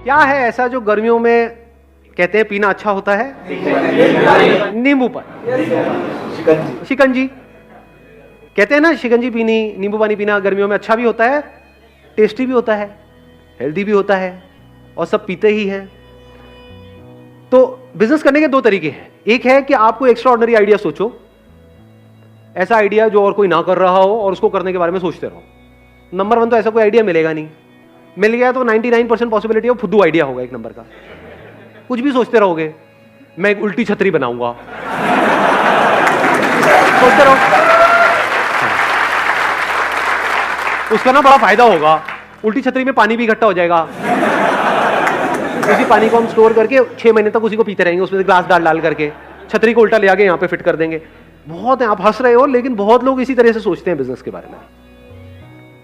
क्या है ऐसा जो गर्मियों में कहते हैं पीना अच्छा होता है? नींबू पानी, शिकंजी। कहते हैं ना शिकंजी पीनी, नींबू पानी पीना गर्मियों में अच्छा भी होता है, टेस्टी भी होता है, हेल्दी भी होता है, और सब पीते ही हैं। तो बिजनेस करने के दो तरीके हैं। एक है कि आपको एक्स्ट्रा ऑर्डिनरी आइडिया सोचो, ऐसा आइडिया जो और कोई ना कर रहा हो और उसको करने के बारे में सोचते रहो। नंबर 1 तो ऐसा कोई आइडिया मिलेगा नहीं, मिल गया तो 99% पॉसिबिलिटी है फुद्दू आइडिया होगा एक नंबर का। कुछ भी सोचते रहोगे, मैं एक उल्टी छतरी बनाऊंगा, सोचते रहो, उसका ना बड़ा फायदा होगा, उल्टी छतरी में पानी भी इकट्ठा हो जाएगा, उसी पानी को हम स्टोर करके 6 महीने तक उसी को पीते रहेंगे, उसमें ग्लास डाल करके छतरी को उल्टा ले आके यहाँ पे फिट कर देंगे। बहुत है, आप हंस रहे हो, लेकिन बहुत लोग इसी तरह से सोचते हैं बिजनेस के बारे में।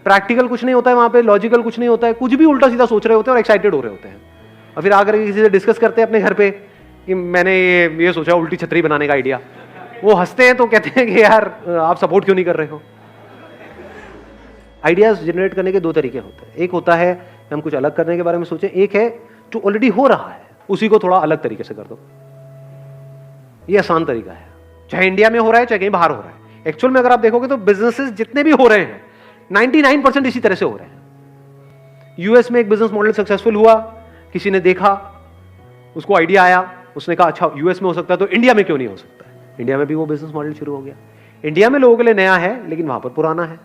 प्रैक्टिकल कुछ नहीं होता है वहां पे, लॉजिकल कुछ नहीं होता है, कुछ भी उल्टा सीधा सोच रहे होते हैं और एक्साइटेड हो रहे होते हैं, और फिर आकर किसी से डिस्कस करते हैं अपने घर पे कि मैंने ये सोचा उल्टी छतरी बनाने का आइडिया। वो हंसते हैं तो कहते हैं कि यार आप सपोर्ट क्यों नहीं कर रहे हो। आइडियाज जनरेट करने के दो तरीके होते हैं। एक होता है हम कुछ अलग करने के बारे में सोचें, एक है जो ऑलरेडी हो रहा है उसी को थोड़ा अलग तरीके से कर दो। ये आसान तरीका है, चाहे इंडिया में हो रहा है चाहे कहीं बाहर हो रहा है। एक्चुअल में अगर आप देखोगे तो बिजनेसेस जितने भी हो रहे हैं 99% इसी तरह से हो रहे हैं। यूएस में एक बिजनेस मॉडल सक्सेसफुल हुआ, किसी ने देखा, उसको आइडिया आया, उसने कहा अच्छा यूएस में हो सकता है तो इंडिया में क्यों नहीं हो सकता है। इंडिया में भी वो बिजनेस मॉडल शुरू हो गया। इंडिया में लोगों के लिए नया है लेकिन वहां पर पुराना है,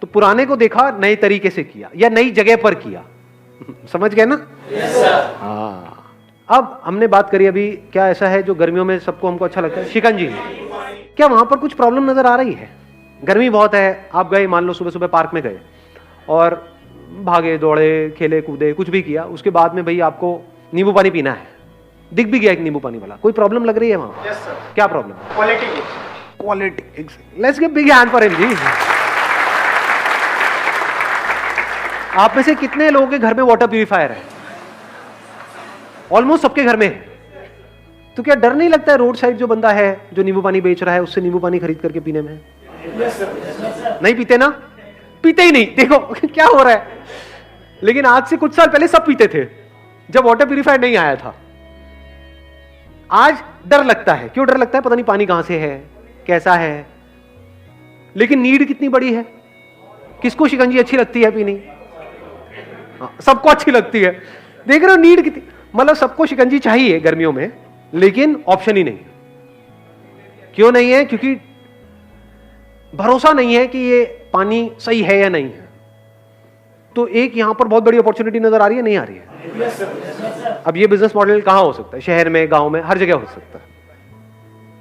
तो पुराने को देखा, नए तरीके से किया या नई जगह पर किया। समझ गए ना? हाँ। अब हमने बात करी अभी, क्या ऐसा है जो गर्मियों में सबको हमको अच्छा लगता है? शिकंजी। क्या वहां पर कुछ प्रॉब्लम नजर आ रही है? गर्मी बहुत है, आप गए, मान लो सुबह सुबह पार्क में गए और भागे दौड़े खेले कूदे कुछ भी किया, उसके बाद में भाई आपको नींबू पानी पीना है, दिख भी गया एक नींबू पानी वाला, कोई प्रॉब्लम लग रही है वहां? Yes, sir. क्या problem? Quality. Let's give big hand for him ji. आप में से कितने लोगों के घर में वाटर प्यूरिफायर है? ऑलमोस्ट सबके घर में है। तो क्या डर नहीं लगता है रोड साइड जो बंदा है जो नींबू पानी बेच रहा है उससे नींबू पानी खरीद करके पीने में? नहीं पीते ना, पीते ही नहीं। देखो क्या हो रहा है। लेकिन आज से कुछ साल पहले सब पीते थे जब वाटर प्यूरिफायर नहीं आया था। आज डर लगता है। क्यों डर लगता है? पता नहीं पानी कहां से है, कैसा है। लेकिन नीड कितनी बड़ी है। किसको शिकंजी अच्छी लगती है पीनी? सबको अच्छी लगती है। देख रहे हो नीड कितनी, मतलब सबको शिकंजी चाहिए गर्मियों में, लेकिन ऑप्शन ही नहीं है। क्यों नहीं है? क्योंकि भरोसा नहीं है कि ये पानी सही है या नहीं है। तो एक यहां पर बहुत बड़ी अपॉर्चुनिटी नजर आ रही है, नहीं आ रही है? अब ये बिजनेस मॉडल कहां हो सकता है? शहर में, गांव में, हर जगह हो सकता है।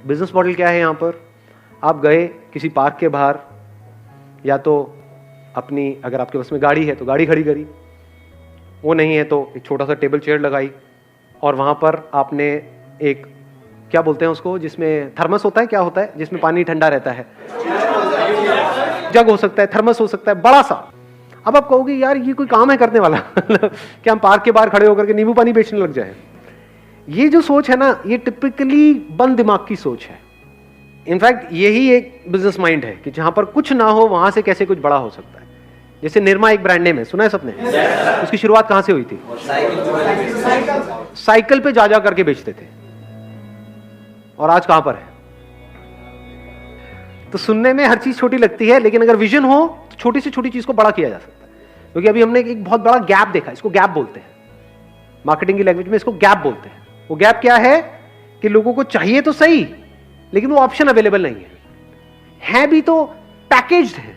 बिजनेस मॉडल क्या है? यहां पर आप गए किसी पार्क के बाहर, या तो अपनी, अगर आपके पास में गाड़ी है तो गाड़ी खड़ी करी, वो नहीं है तो एक छोटा सा टेबल चेयर लगाई, और वहां पर आपने एक, क्या बोलते हैं उसको, जिसमें थर्मस होता है, क्या होता है जिसमें पानी ठंडा रहता है? जग हो सकता है, थर्मस हो सकता है, बड़ा सा। अब आप कहोगे यार ये कोई काम है करने वाला क्या हम पार्क के बाहर खड़े होकर के नींबू पानी बेचने लग जाए? ये जो सोच है ना, ये टिपिकली बंद दिमाग की सोच है। इनफैक्ट यही एक बिजनेस माइंड है कि जहां पर कुछ ना हो वहां से कैसे कुछ बड़ा हो सकता है। जैसे निरमा एक ब्रांड नेम है, सुना है सबने? उसकी शुरुआत कहां से हुई थी? साइकिल पे जा करके बेचते थे, और आज कहां पर है? तो सुनने में हर चीज छोटी लगती है, लेकिन अगर विजन हो तो छोटी से छोटी चीज को बड़ा किया जा सकता है। क्योंकि अभी हमने एक बहुत बड़ा गैप देखा, इसको गैप बोलते हैं, मार्केटिंग की लैंग्वेज में इसको गैप बोलते हैं। वो गैप क्या है कि लोगों को चाहिए तो सही, लेकिन वो ऑप्शन अवेलेबल नहीं है भी तो पैकेज्ड है,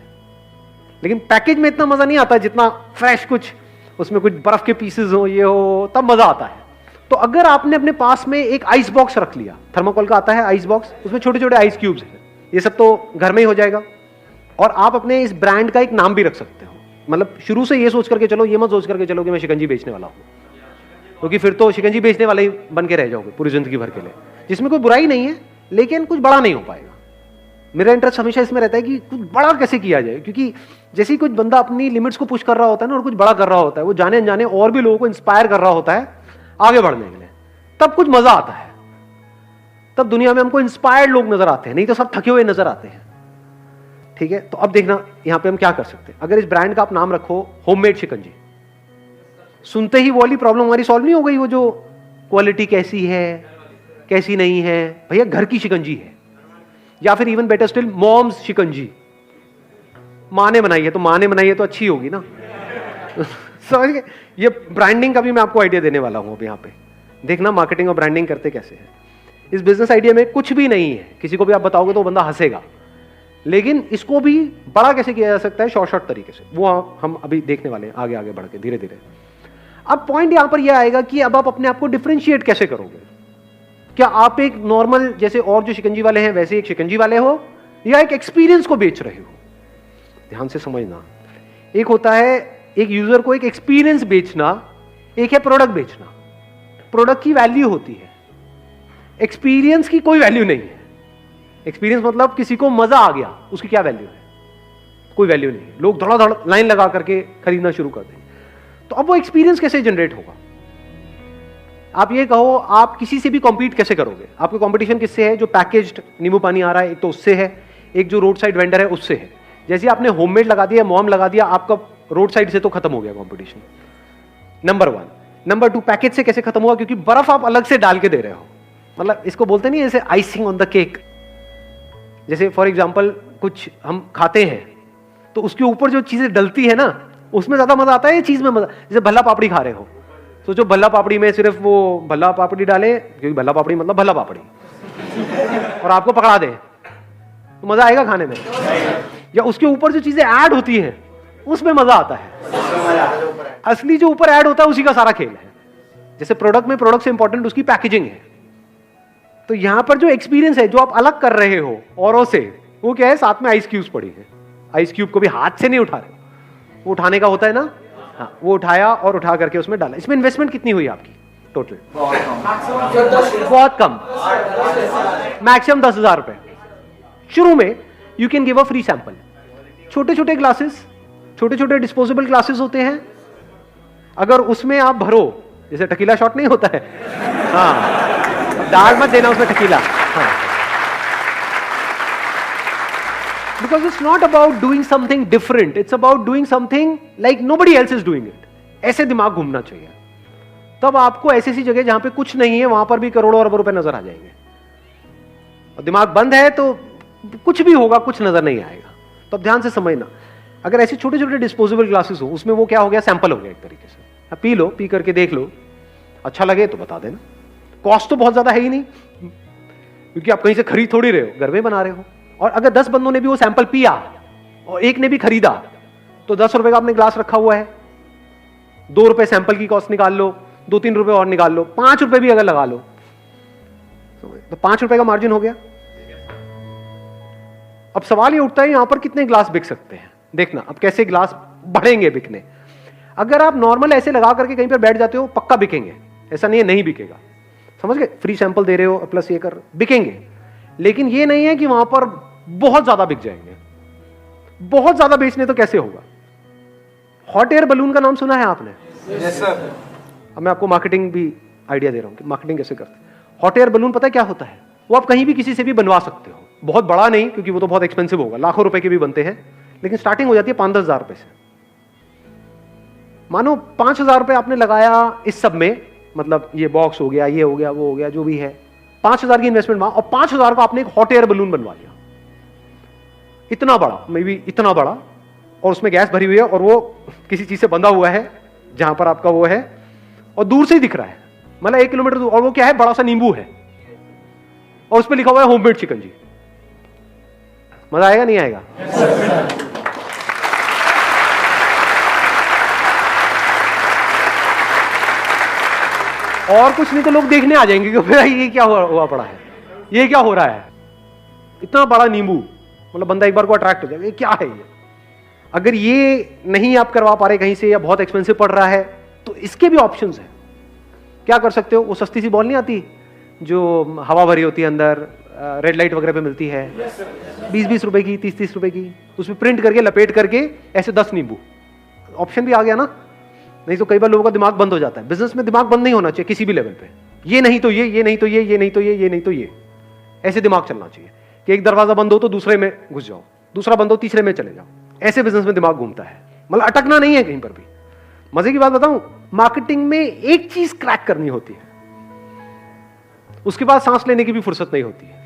लेकिन पैकेज में इतना मजा नहीं आता जितना फ्रेश कुछ, उसमें कुछ बर्फ के पीसेस हो, ये हो, तब मजा आता है। तो अगर आपने अपने पास में एक आइस बॉक्स रख लिया, थर्माकोल का आता है आइस बॉक्स, उसमें छोटे छोटे आइस क्यूब्स हैं, ये सब तो घर में ही हो जाएगा। और आप अपने इस ब्रांड का एक नाम भी रख सकते हो। मतलब शुरू से ये सोच करके चलो, ये मत सोच करके चलो कि मैं शिकंजी बेचने वाला हूं, क्योंकि फिर तो शिकंजी बेचने वाले ही बन के रह जाओगे पूरी जिंदगी भर के लिए, जिसमें कोई बुराई नहीं है, लेकिन कुछ बड़ा नहीं हो पाएगा। मेरा इंटरेस्ट हमेशा इसमें रहता है कि कुछ बड़ा कैसे किया जाए, क्योंकि जैसे ही कुछ बंदा अपनी लिमिट्स को पुश कर रहा होता है ना, और कुछ बड़ा कर रहा होता है, वो जाने अनजाने और भी लोगों को इंस्पायर कर रहा होता है आगे बढ़ने के लिए, तब कुछ मजा आता है। तब दुनिया में हमको इंस्पायर्ड लोग नजर आते हैं, नहीं तो सब थके हुए नजर आते हैं। ठीक है, तो अब देखना यहां पे हम क्या कर सकते हैं। अगर इस ब्रांड का आप नाम रखो होममेड शिकंजी, सुनते ही वो वाली प्रॉब्लम हमारी सॉल्व नहीं हो गई, वो जो क्वालिटी कैसी है कैसी नहीं है, भैया घर की शिकंजी है, या फिर इवन बेटर स्टिल मॉम्स शिकंजी, माँ ने बनाई है तो माँ ने बनाई है तो अच्छी होगी ना। समझ गए? ये ब्रांडिंग का भी मैं आपको आइडिया देने वाला हूं अब यहाँ पे। देखना मार्केटिंग और ब्रांडिंग करते कैसे है। इस बिजनेस आइडिया में कुछ भी नहीं है, किसी को भी आप बताओगे तो बंदा हंसेगा, लेकिन इसको भी बड़ा कैसे किया जा सकता है शॉर्ट तरीके से, वो हम अभी देखने वाले हैं आगे आगे बढ़ के धीरे धीरे। अब पॉइंट यहां पर यह आएगा कि अब आप अपने आप को डिफरेंशिएट कैसे करोगे। क्या आप एक नॉर्मल जैसे और जो शिकंजी वाले हैं वैसे एक शिकंजी वाले हो, या एक एक्सपीरियंस को बेच रहे हो? ध्यान से समझना, एक होता है एक यूजर को एक एक्सपीरियंस बेचना, एक है प्रोडक्ट बेचना। प्रोडक्ट की वैल्यू होती है, एक्सपीरियंस की कोई वैल्यू नहीं है। एक्सपीरियंस मतलब किसी को मजा आ गया, उसकी क्या वैल्यू है? कोई वैल्यू नहीं है। लोग धड़ाधड़ लाइन लगा करके खरीदना शुरू कर देंगे। तो अब वो एक्सपीरियंस कैसे जनरेट होगा? आप ये कहो, आप किसी से भी कॉम्पीट कैसे करोगे? आपका कॉम्पिटिशन किससे है? जो पैकेज्ड नींबू पानी आ रहा है एक तो उससे है, एक जो रोड साइड वेंडर है उससे है। जैसे आपने होममेड लगा दिया, मॉम लगा दिया, आपका रोड साइड से तो खत्म हो गया कंपटीशन, नंबर 1। नंबर 2, पैकेज से कैसे खत्म हुआ? क्योंकि बर्फ आप अलग से डाल के दे रहे हो, मतलब इसको बोलते नहीं जैसे आइसिंग ऑन द केक। जैसे फॉर एग्जांपल कुछ हम खाते हैं तो उसके ऊपर जो चीजें डलती है ना, उसमें ज्यादा मजा आता है, ये चीज में मजा। जैसे भल्ला पापड़ी खा रहे हो तो जो भल्ला पापड़ी में सिर्फ वो भल्ला पापड़ी डाले, क्योंकि भल्ला पापड़ी मतलब भल्ला पापड़ी, और आपको पकड़ा दे तो मजा आएगा खाने में? या उसके ऊपर जो चीजें ऐड होती हैं उसमें मजा आता है। असली जो ऊपर ऐड होता है उसी का सारा खेल है। जैसे प्रोडक्ट में प्रोडक्ट से इंपॉर्टेंट उसकी पैकेजिंग है, तो यहां पर जो एक्सपीरियंस है जो आप अलग कर रहे हो औरों से, वो क्या है? साथ में आइस क्यूब्स पड़ी है। आइस क्यूब को भी हाथ से नहीं उठा रहे, वो उठाने का होता है ना। हाँ, वो उठाया और उठा करके उसमें डाला। इसमें इन्वेस्टमेंट कितनी हुई आपकी टोटल? बहुत कम, मैक्सिमम 10,000 रुपए। शुरू में you can give a free sample. छोटे छोटे ग्लासेस, छोटे छोटे डिस्पोजेबल ग्लासेस होते हैं, अगर उसमें आप भरो, जैसे टकीला शॉट नहीं होता है, हाँ, डाल मत देना उसमें टकीला। हाँ, because it's not about doing something different, it's about doing something like nobody else is doing it. ऐसे दिमाग घूमना चाहिए, तब आपको ऐसी सी जगह जहां पे कुछ नहीं है वहां पर भी करोड़ों अरबों रुपए नजर आ जाएंगे। और दिमाग बंद है तो कुछ भी होगा, कुछ नजर नहीं आएगा। तो अब ध्यान से समझना, अगर ऐसे छोटे छोटे डिस्पोजेबल ग्लासेस हो, उसमें वो क्या हो गया? सैंपल हो गया एक तरीके से। अब पी लो, पी करके देख लो, अच्छा लगे तो बता देना। कॉस्ट तो बहुत ज्यादा है ही नहीं, क्योंकि आप कहीं से खरीद थोड़ी रहे हो, घर में बना रहे हो। और अगर 10 बंदों ने भी वो सैंपल पिया और एक ने भी खरीदा, तो 10 रुपए का आपने ग्लास रखा हुआ है, 2 रुपए सैंपल की कॉस्ट निकाल लो, 2-3 रुपए और निकाल लो, 5 रुपए भी अगर लगा लो तो 5 रुपए का मार्जिन हो गया। अब सवाल ये उठता है यहां पर कितने ग्लास बिक सकते हैं? देखना अब कैसे ग्लास बढ़ेंगे बिकने। अगर आप नॉर्मल ऐसे लगा करके कहीं पर बैठ जाते हो, पक्का बिकेंगे, ऐसा नहीं है नहीं बिकेगा। समझ गए? फ्री सैंपल दे रहे हो प्लस ये कर, बिकेंगे। लेकिन ये नहीं है कि वहां पर बहुत ज्यादा बिक जाएंगे। बहुत ज्यादा बेचने तो कैसे होगा? हॉट एयर बलून का नाम सुना है आपने? Yes sir. अब मैं आपको मार्केटिंग भी आइडिया दे रहा हूं कि मार्केटिंग कैसे करते हैं। हॉट एयर बलून पता है क्या होता है? वो आप कहीं भी किसी से भी बनवा सकते हो। बहुत बड़ा नहीं, क्योंकि वो तो बहुत एक्सपेंसिव होगा, लाखों रुपए के भी बनते हैं, लेकिन स्टार्टिंग हो जाती है 5-10 हजार रुपए से। मानो 5,000 रुपए आपने लगाया इस सब में, मतलब ये बॉक्स हो गया, ये हो गया, वो हो गया, जो भी है, 5,000 की इन्वेस्टमेंट वहां, और 5,000 का आपने एक हॉट एयर बलून बनवा लिया, इतना बड़ा, मे बी इतना बड़ा, और उसमें गैस भरी हुई है और वो किसी चीज से बंधा हुआ है जहां पर आपका वो है, और दूर से ही दिख रहा है, मतलब 1 किलोमीटर दूर, और वो क्या है? बड़ा सा नींबू है, और उसमें लिखा हुआ है होममेड शिकंजी। मजा आएगा नहीं आएगा? और कुछ नहीं तो लोग देखने आ जाएंगे कि भाई ये क्या हुआ पड़ा है, ये क्या हो रहा है? इतना बड़ा नींबू, मतलब बंदा एक बार को अट्रैक्ट हो जाएगा, ये क्या है ये? अगर ये नहीं आप करवा पा रहे कहीं से, या बहुत एक्सपेंसिव पड़ रहा है, तो इसके भी ऑप्शंस हैं। क्या कर सकते हो? वो सस्ती सी बॉल नहीं आती जो हवा भरी होती है अंदर, रेड लाइट वगैरह पे मिलती है, 20-20 रुपए की, 30-30 रुपए की, उसमें प्रिंट करके लपेट करके ऐसे 10 नींबू, ऑप्शन भी आ गया ना। नहीं तो कई बार लोगों का दिमाग बंद हो जाता है। बिजनेस में दिमाग बंद नहीं होना चाहिए किसी भी लेवल पे। ये नहीं तो ये नहीं तो ये नहीं तो ये नहीं तो ये, ऐसे दिमाग चलना चाहिए कि एक दरवाजा बंद हो तो दूसरे में घुस जाओ, दूसरा बंद हो तीसरे में चले जाओ। ऐसे बिजनेस में दिमाग घूमता है, मतलब अटकना नहीं है कहीं पर भी। मजे की बात बताऊं, मार्केटिंग में एक चीज क्रैक करनी होती है, उसके बाद सांस लेने की भी फुर्सत नहीं होती है।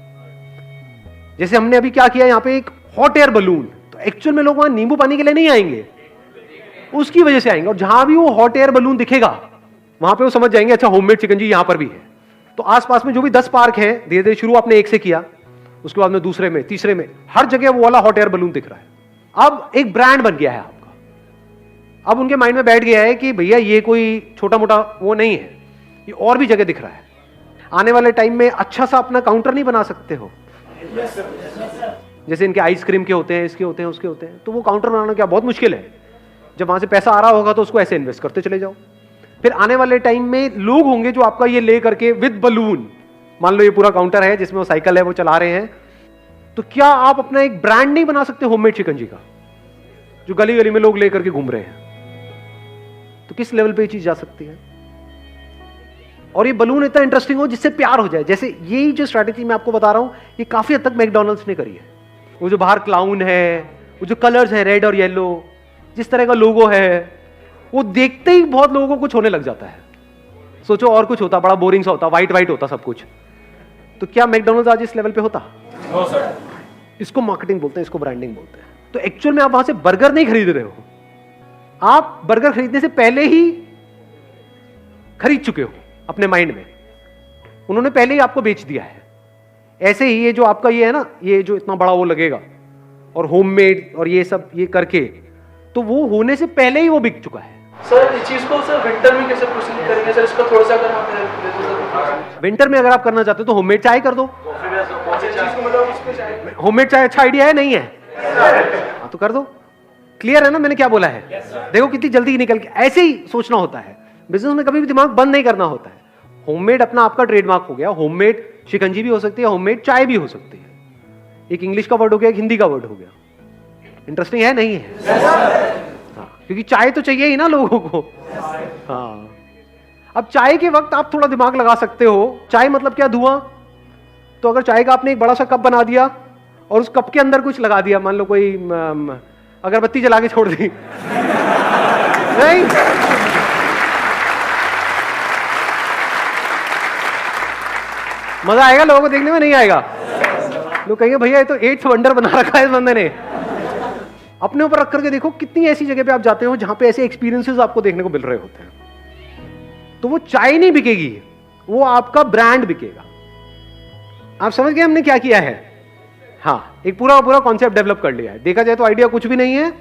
जैसे हमने अभी क्या किया, यहां पे एक हॉट एयर बलून, तो एक्चुअल में लोग वहां नींबू पानी के लिए नहीं आएंगे, उसकी वजह से आएंगे। और जहां भी वो हॉट एयर बलून दिखेगा वहां पे वो समझ जाएंगे अच्छा होममेड शिकंजी यहां पर भी है। तो आसपास में जो भी 10 पार्क हैं, धीरे धीरे शुरू आपने एक से किया, उसके बाद में दूसरे में, तीसरे में, हर जगह वो वाला हॉट एयर बलून दिख रहा है। अब एक ब्रांड बन गया है आपका। अब उनके माइंड में बैठ गया है कि भैया ये कोई छोटा मोटा वो नहीं है, ये और भी जगह दिख रहा है। आने वाले टाइम में अच्छा सा अपना काउंटर नहीं बना सकते हो? जैसे इनके आइसक्रीम के होते हैं, इसके होते हैं, उसके होते हैं, तो वो काउंटर बनाना क्या बहुत मुश्किल है। जब वहां से पैसा आ रहा होगा तो उसको ऐसे इन्वेस्ट करते चले जाओ। फिर आने वाले टाइम में लोग होंगे जो आपका ये ले करके विद बलून, मान लो ये पूरा काउंटर है जिसमें वो साइकिल है वो चला रहे हैं, तो क्या आप अपना एक ब्रांड नहीं बना सकते होममेड शिकंजी का, जो गली गली में लोग ले करके घूम रहे हैं? तो किस लेवल पे ये चीज जा सकती है? और ये बलून इतना इंटरेस्टिंग हो जिससे प्यार हो जाए। जैसे यही जो स्ट्रैटेजी मैं आपको बता रहा हूं, ये काफी हद तक मैकडॉनल्ड्स ने करी है। वो जो बाहर क्लाउन है, वो जो कलर्स है रेड और येलो, जिस तरह का लोगो है, वो देखते ही बहुत लोगों को कुछ होने लग जाता है। सोचो और कुछ होता, बड़ा बोरिंग सा होता, व्हाइट व्हाइट होता सब कुछ, तो क्या मैकडॉनल्ड्स आज इस लेवल पे होता? No sir. इसको मार्केटिंग बोलते हैं, इसको ब्रांडिंग बोलते हैं। तो एक्चुअल में आप वहां से बर्गर नहीं खरीद रहे हो, आप बर्गर खरीदने से पहले ही खरीद चुके हो अपने माइंड में, उन्होंने पहले ही आपको बेच दिया है। ऐसे ही ये जो आपका ये है ना, ये जो इतना बड़ा वो लगेगा और होममेड और ये सब ये करके, तो वो होने से पहले ही वो बिक चुका है। सर इस चीज को सर विंटर में कैसे प्रोसीड करेंगे सर? इसका थोड़ा सा अगर आप हेल्प दे दो। विंटर में अगर आप करना चाहते हो तो होममेड चाय कर दो। होममेड चाय अच्छा आइडिया है नहीं है? हाँ तो कर दो। क्लियर है ना मैंने क्या बोला है? देखो कितनी जल्दी निकल के, ऐसे ही सोचना होता है। बिजनेस में कभी भी दिमाग बंद नहीं करना होता है। होममेड अपना आपका ट्रेडमार्क हो गया। होममेड शिकंजी भी हो सकती है, होममेड चाय भी हो सकती है। एक इंग्लिश का वर्ड हो गया, एक हिंदी का वर्ड हो गया। इंटरेस्टिंग है नहीं है? हाँ, क्योंकि चाय तो चाहिए ही ना लोगों को। हाँ, अब चाय के वक्त आप थोड़ा दिमाग लगा सकते हो। चाय मतलब क्या? धुआं। तो अगर चाय का आपने एक बड़ा सा कप बना दिया और उस कप के अंदर कुछ लगा दिया, मान लो कोई अगरबत्ती जला के छोड़ दी नहीं, मजा आएगा लोगों को देखने में? नहीं आएगा। लोग कहेंगे भैया ये तो 8th वंडर बना रखा है इस बंदे ने। अपने ऊपर रख करके देखो कितनी ऐसी जगह पे आप जाते हो जहां पे ऐसे एक्सपीरियंसेस आपको देखने को मिल रहे होते हैं। तो वो चाय नहीं बिकेगी, वो आपका ब्रांड बिकेगा। आप समझ गए हमने क्या किया है? हाँ, एक पूरा पूरा कॉन्सेप्ट डेवलप कर लिया है। देखा जाए तो आइडिया कुछ भी नहीं है,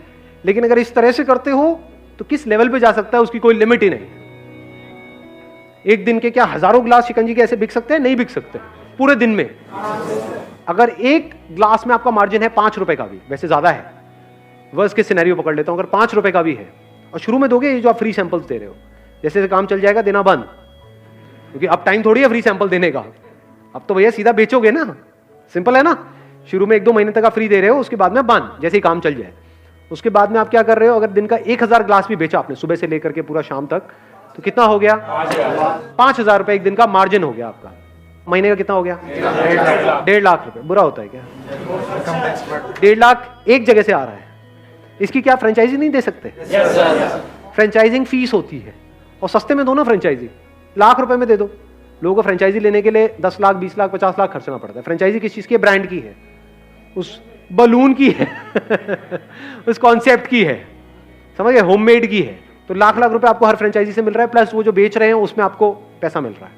लेकिन अगर इस तरह से करते हो तो किस लेवल पे जा सकता है उसकी कोई लिमिट ही नहीं। एक दिन के क्या हजारों ग्लास शिकंजी के ऐसे बिक सकते हैं? नहीं बिक सकते पूरे दिन में। अगर एक ग्लास में आपका मार्जिन है 5 रुपए का भी, वैसे ज्यादा है, वर्स्ट के सिनेरियो पकड़ लेता हूं, अगर 5 रुपए का भी है और शुरू में दोगे, ये जो आप फ्री सैंपल्स दे रहे हो, जैसे काम चल जाएगा देना बंद, क्योंकि अब टाइम थोड़ी है फ्री सैंपल देने का। अब तो भैया सीधा बेचोगे ना, सिंपल है ना। शुरू में 1-2 महीने तक आप फ्री दे रहे हो, उसके बाद में बंद, जैसे ही काम चल जाए। उसके बाद में आप क्या कर रहे हो? अगर दिन का 1000 ग्लास भी बेचा आपने सुबह से लेकर के पूरा शाम तक, तो कितना हो गया? 5000 रुपए एक दिन का मार्जिन हो गया आपका। महीने का कितना हो गया? 1.5 लाख रुपए। बुरा होता है क्या? 1.5 लाख एक जगह से आ रहा है। इसकी क्या फ्रेंचाइजी नहीं दे सकते? फ्रेंचाइजिंग फीस होती है, और सस्ते में दो ना फ्रेंचाइजी, लाख रुपए में दे दो। लोगों को फ्रेंचाइजी लेने के लिए 10 लाख 20 लाख 50 लाख खर्चना पड़ता है। फ्रेंचाइजी किस चीज की? ब्रांड की है, उस बलून की है उस कॉन्सेप्ट की है, समझ गए? होममेड की है। तो लाख लाख रुपए आपको हर फ्रेंचाइजी से मिल रहा है, प्लस वो जो बेच रहे हैं उसमें आपको पैसा मिल रहा है।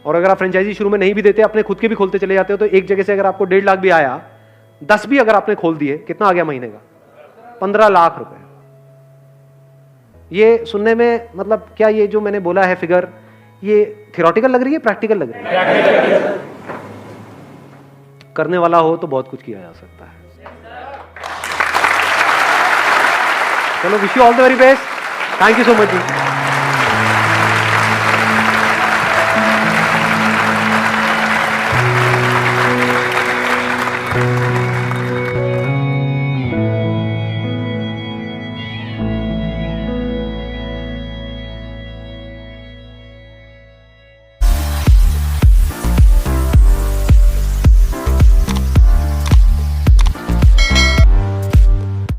और अगर आप फ्रेंचाइजी शुरू में नहीं भी देते, अपने खुद के भी खोलते चले जाते हो, तो एक जगह से अगर आपको 1.5 लाख भी आया, 10 भी अगर आपने खोल दिए, कितना आ गया महीने का? 15 लाख रुपए। ये सुनने में मतलब क्या, ये जो मैंने बोला है फिगर, ये थियोरेटिकल लग रही है, प्रैक्टिकल लग रही है? करने वाला हो तो बहुत कुछ किया जा सकता है। चलो, wish you all the very best. Thank you so much ji.